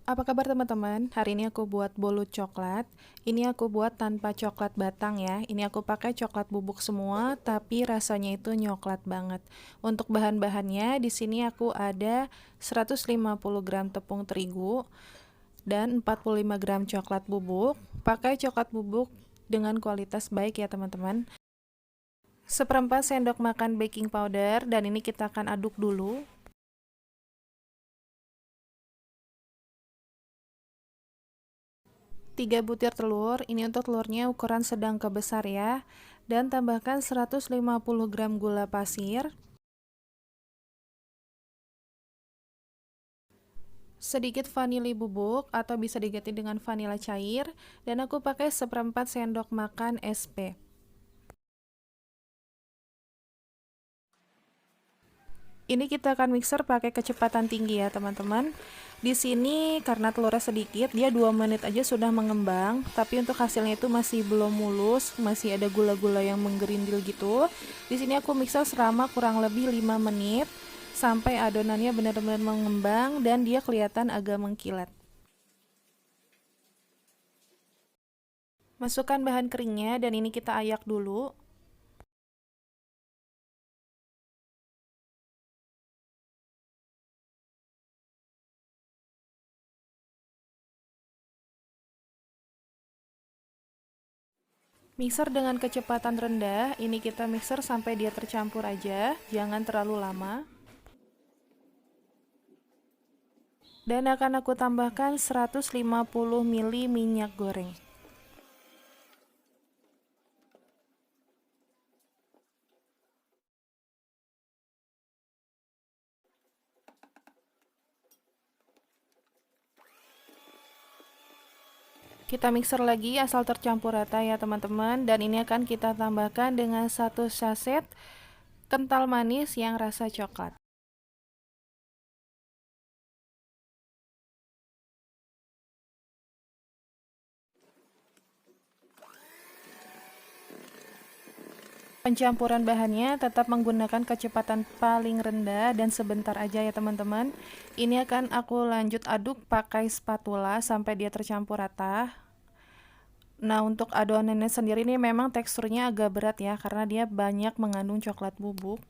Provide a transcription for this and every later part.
Apa kabar teman-teman? Hari ini aku buat bolu coklat. Ini aku buat tanpa coklat batang ya. Ini aku pakai coklat bubuk semua, tapi rasanya itu nyoklat banget. Untuk bahan-bahannya, di sini aku ada 150 gram tepung terigu dan 45 gram coklat bubuk. Pakai coklat bubuk dengan kualitas baik ya teman-teman. Seperempat sendok makan baking powder, dan ini kita akan aduk dulu. 3 butir telur, ini untuk telurnya ukuran sedang ke besar ya. Dan tambahkan 150 gram gula pasir, sedikit vanili bubuk atau bisa diganti dengan vanila cair, dan aku pakai seperempat sendok makan SP. Ini kita akan mixer pakai kecepatan tinggi ya teman-teman. Di sini karena telurnya sedikit, dia 2 menit aja sudah mengembang, tapi untuk hasilnya itu masih belum mulus, masih ada gula-gula yang menggerindil gitu. Di sini aku mixer selama kurang lebih 5 menit sampai adonannya benar-benar mengembang dan dia kelihatan agak mengkilat. Masukkan bahan keringnya dan ini kita ayak dulu. Mixer dengan kecepatan rendah, ini kita mixer sampai dia tercampur aja, jangan terlalu lama. Dan akan aku tambahkan 150 ml minyak goreng. Kita mixer lagi asal tercampur rata ya teman-teman, dan ini akan kita tambahkan dengan 1 saset kental manis yang rasa coklat. Pencampuran bahannya tetap menggunakan kecepatan paling rendah dan sebentar aja ya teman-teman. Ini akan aku lanjut aduk pakai spatula sampai dia tercampur rata. Nah, untuk adonannya sendiri ini memang teksturnya agak berat ya, karena dia banyak mengandung coklat bubuk.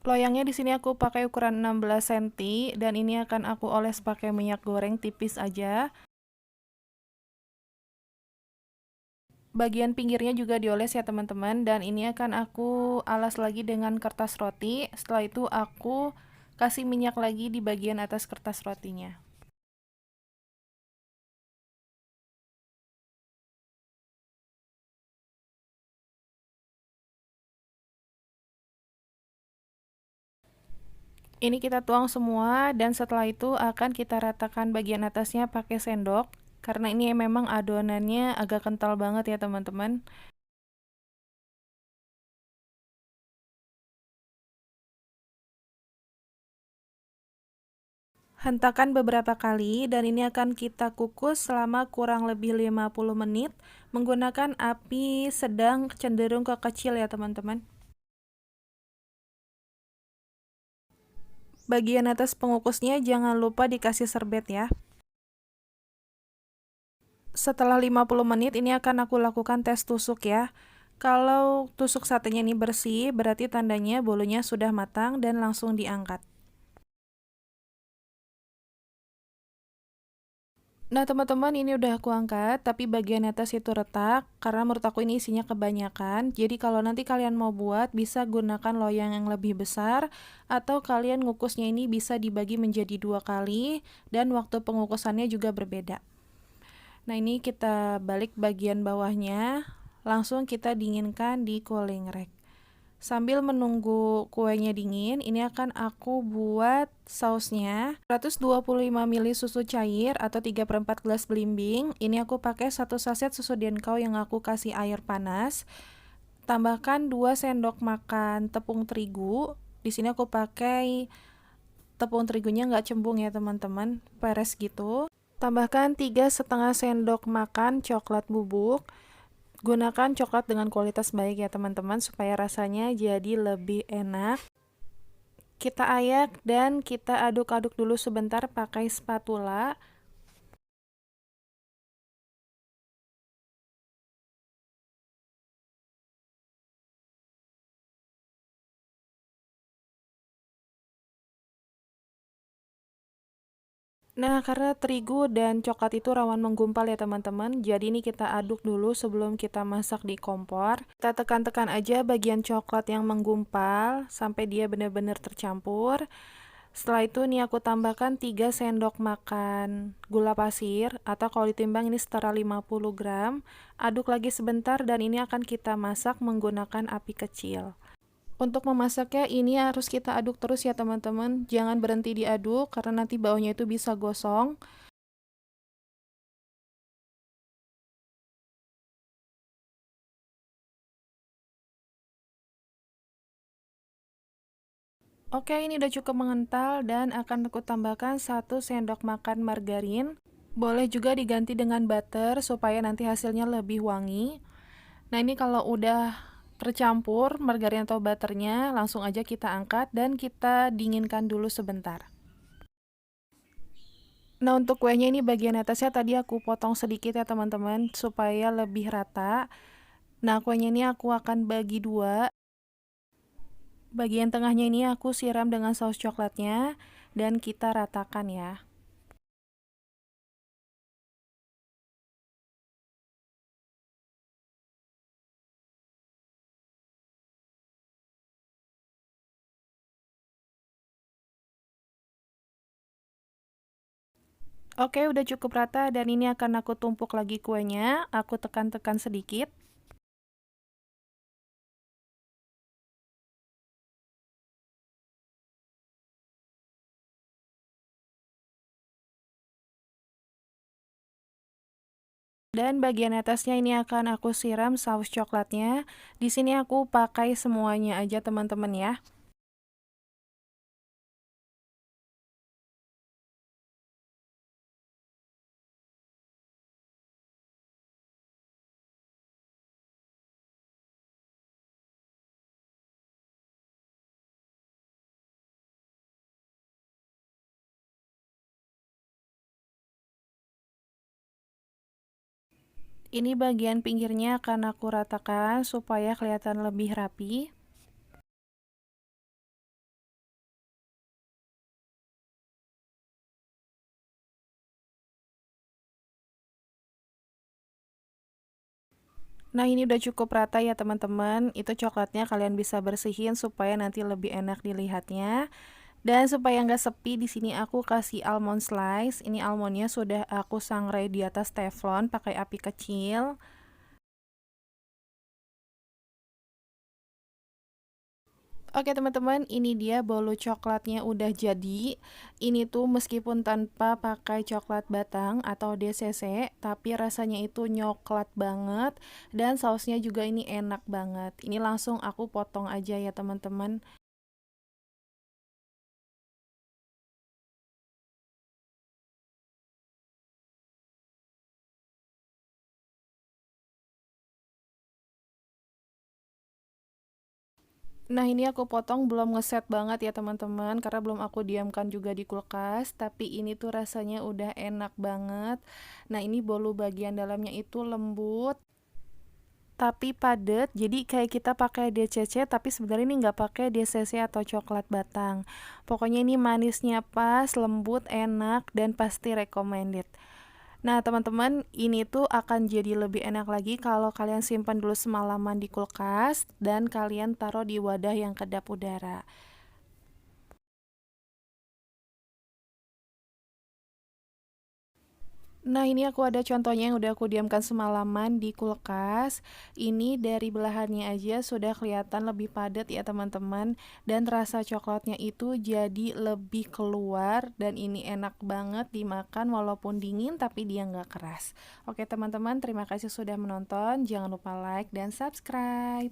Loyangnya di sini aku pakai ukuran 16 cm dan ini akan aku oles pakai minyak goreng tipis aja. Bagian pinggirnya juga dioles ya teman-teman, dan ini akan aku alas lagi dengan kertas roti. Setelah itu aku kasih minyak lagi di bagian atas kertas rotinya. Ini kita tuang semua dan setelah itu akan kita ratakan bagian atasnya pakai sendok. Karena ini memang adonannya agak kental banget ya teman-teman. Hentakan beberapa kali dan ini akan kita kukus selama kurang lebih 50 menit menggunakan api sedang cenderung ke kecil ya teman-teman. Bagian atas pengukusnya jangan lupa dikasih serbet ya. Setelah 50 menit ini akan aku lakukan tes tusuk ya. Kalau tusuk satenya ini bersih, berarti tandanya bolunya sudah matang dan langsung diangkat. Nah teman-teman, ini udah aku angkat, tapi bagian atas itu retak, karena menurut aku ini isinya kebanyakan. Jadi kalau nanti kalian mau buat, bisa gunakan loyang yang lebih besar, atau kalian ngukusnya ini bisa dibagi menjadi 2 kali, dan waktu pengukusannya juga berbeda. Nah ini kita balik bagian bawahnya, langsung kita dinginkan di cooling rack. Sambil menunggu kuenya dingin, ini akan aku buat sausnya. 125 ml susu cair atau 3/4 gelas belimbing. Ini aku pakai 1 saset susu denkau yang aku kasih air panas. Tambahkan 2 sendok makan tepung terigu. Di sini aku pakai tepung terigunya nggak cembung ya teman-teman, peres gitu. Tambahkan 3,5 sendok makan coklat bubuk. Gunakan coklat dengan kualitas baik ya teman-teman supaya rasanya jadi lebih enak. Kita ayak dan kita aduk-aduk dulu sebentar pakai spatula. Nah, karena terigu dan coklat itu rawan menggumpal ya teman-teman, jadi ini kita aduk dulu sebelum kita masak di kompor. Kita tekan-tekan aja bagian coklat yang menggumpal sampai dia benar-benar tercampur. Setelah itu nih aku tambahkan 3 sendok makan gula pasir atau kalau ditimbang ini setara 50 gram. Aduk lagi sebentar dan ini akan kita masak menggunakan api kecil. Untuk memasaknya ini harus kita aduk terus ya teman-teman, jangan berhenti diaduk karena nanti bawahnya itu bisa gosong. Oke, ini udah cukup mengental dan akan aku tambahkan 1 sendok makan margarin. Boleh juga diganti dengan butter supaya nanti hasilnya lebih wangi. Nah, ini kalau udah tercampur margarin atau butternya, langsung aja kita angkat dan kita dinginkan dulu sebentar. Nah, untuk kuenya ini bagian atasnya tadi aku potong sedikit ya teman-teman supaya lebih rata. Nah, kuenya ini aku akan bagi dua. Bagian tengahnya ini aku siram dengan saus coklatnya dan kita ratakan ya. Oke, udah cukup rata dan ini akan aku tumpuk lagi kuenya. Aku tekan-tekan sedikit. Dan bagian atasnya ini akan aku siram saus coklatnya. Di sini aku pakai semuanya aja teman-teman ya. Ini bagian pinggirnya akan aku ratakan supaya kelihatan lebih rapi. Nah, ini udah cukup rata ya teman-teman. Itu coklatnya kalian bisa bersihin supaya nanti lebih enak dilihatnya. Dan supaya nggak sepi, di sini aku kasih almond slice. Ini almondnya sudah aku sangrai di atas teflon pakai api kecil. Oke teman-teman, ini dia bolu coklatnya udah jadi. Ini tuh meskipun tanpa pakai coklat batang atau DCC, tapi rasanya itu nyoklat banget dan sausnya juga ini enak banget. Ini langsung aku potong aja ya teman-teman. Nah, ini aku potong belum ngeset banget ya teman-teman karena belum aku diamkan juga di kulkas, tapi ini tuh rasanya udah enak banget. Nah, ini bolu bagian dalamnya itu lembut tapi padat, jadi kayak kita pakai DCC tapi sebenarnya ini nggak pakai DCC atau coklat batang. Pokoknya ini manisnya pas, lembut, enak, dan pasti recommended. Nah teman-teman, ini tuh akan jadi lebih enak lagi kalau kalian simpan dulu semalaman di kulkas dan kalian taruh di wadah yang kedap udara. Nah, ini aku ada contohnya yang udah aku diamkan semalaman di kulkas. Ini dari belahannya aja sudah kelihatan lebih padat ya teman-teman. Dan rasa coklatnya itu jadi lebih keluar dan ini enak banget dimakan walaupun dingin tapi dia nggak keras. Oke teman-teman, terima kasih sudah menonton. Jangan lupa like dan subscribe.